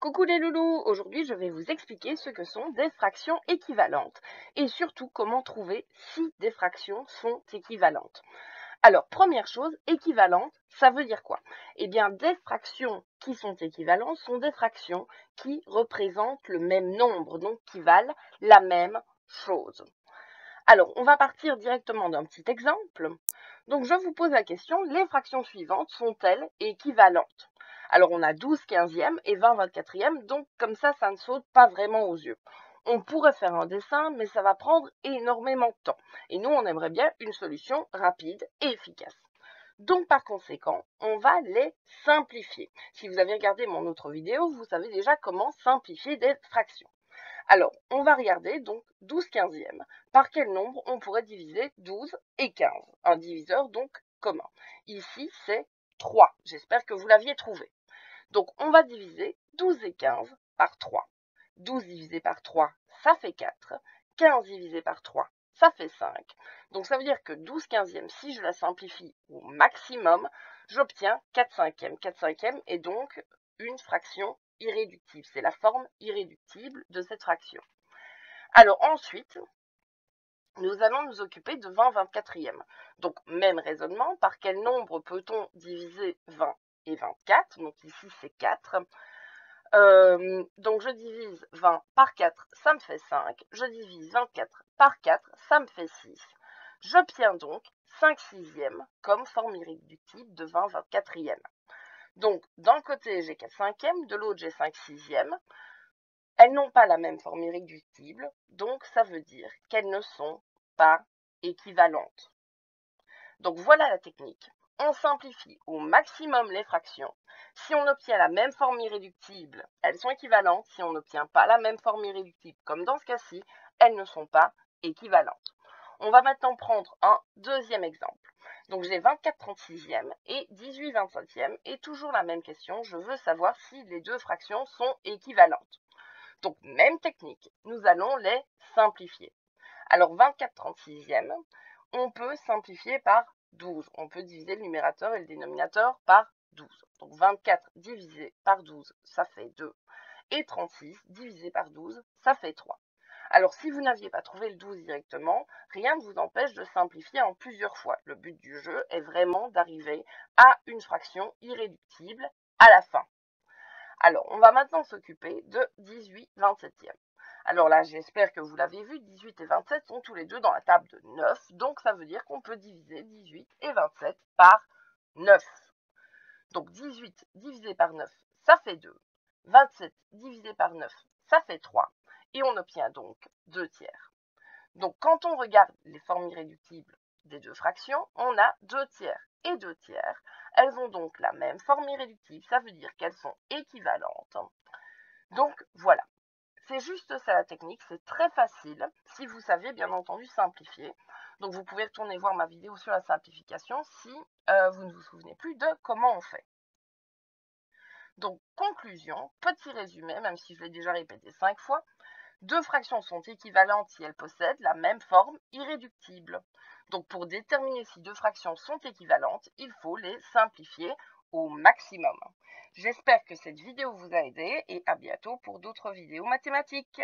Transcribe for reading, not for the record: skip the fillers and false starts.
Coucou les loulous, aujourd'hui je vais vous expliquer ce que sont des fractions équivalentes et surtout comment trouver si des fractions sont équivalentes. Alors première chose, équivalente, ça veut dire quoi? Eh bien des fractions qui sont équivalentes sont des fractions qui représentent le même nombre, donc qui valent la même chose. Alors on va partir directement d'un petit exemple. Donc je vous pose la question, les fractions suivantes sont-elles équivalentes? Alors on a 12 quinzièmes et 20 24e, donc comme ça ne saute pas vraiment aux yeux. On pourrait faire un dessin, mais ça va prendre énormément de temps. Et nous, on aimerait bien une solution rapide et efficace. Donc par conséquent, on va les simplifier. Si vous avez regardé mon autre vidéo, vous savez déjà comment simplifier des fractions. Alors, on va regarder donc 12 quinzièmes. Par quel nombre on pourrait diviser 12 et 15? Un diviseur donc commun. Ici, c'est 3. J'espère que vous l'aviez trouvé. Donc, on va diviser 12 et 15 par 3. 12 divisé par 3, ça fait 4. 15 divisé par 3, ça fait 5. Donc, ça veut dire que 12 quinzièmes, si je la simplifie au maximum, j'obtiens 4 cinquièmes. 4 cinquièmes est donc une fraction irréductible. C'est la forme irréductible de cette fraction. Alors ensuite, nous allons nous occuper de 20 24e. Donc même raisonnement, par quel nombre peut-on diviser 20 et 24? Donc ici c'est 4. Donc je divise 20 par 4, ça me fait 5. Je divise 24 par 4, ça me fait 6. J'obtiens donc 5 sixièmes comme forme irréductible de 20 24e. Donc, d'un côté, j'ai 4 cinquièmes, de l'autre, j'ai 5 sixièmes. Elles n'ont pas la même forme irréductible, donc ça veut dire qu'elles ne sont pas équivalentes. Donc voilà la technique. On simplifie au maximum les fractions. Si on obtient la même forme irréductible, elles sont équivalentes. Si on n'obtient pas la même forme irréductible, comme dans ce cas-ci, elles ne sont pas équivalentes. On va maintenant prendre un deuxième exemple. Donc j'ai 24 36e et 18 27e et toujours la même question. Je veux savoir si les deux fractions sont équivalentes. Donc même technique, nous allons les simplifier. Alors 24 36e, on peut simplifier par 12. On peut diviser le numérateur et le dénominateur par 12. Donc 24 divisé par 12, ça fait 2. Et 36 divisé par 12, ça fait 3. Alors si vous n'aviez pas trouvé le 12 directement, rien ne vous empêche de simplifier en plusieurs fois. Le but du jeu est vraiment d'arriver à une fraction irréductible à la fin. Alors, on va maintenant s'occuper de 18 27e. Alors là, j'espère que vous l'avez vu, 18 et 27 sont tous les deux dans la table de 9, donc ça veut dire qu'on peut diviser 18 et 27 par 9. Donc 18 divisé par 9, ça fait 2. 27 divisé par 9, ça fait 3. Et on obtient donc 2 tiers. Donc quand on regarde les formes irréductibles des deux fractions, on a 2 tiers et 2 tiers. Elles ont donc la même forme irréductible, ça veut dire qu'elles sont équivalentes. Donc voilà, c'est juste ça la technique, c'est très facile si vous savez bien entendu simplifier. Donc vous pouvez retourner voir ma vidéo sur la simplification si vous ne vous souvenez plus de comment on fait. Donc conclusion, petit résumé, même si je l'ai déjà répété 5 fois, deux fractions sont équivalentes si elles possèdent la même forme irréductible. Donc pour déterminer si deux fractions sont équivalentes, il faut les simplifier au maximum. J'espère que cette vidéo vous a aidé et à bientôt pour d'autres vidéos mathématiques.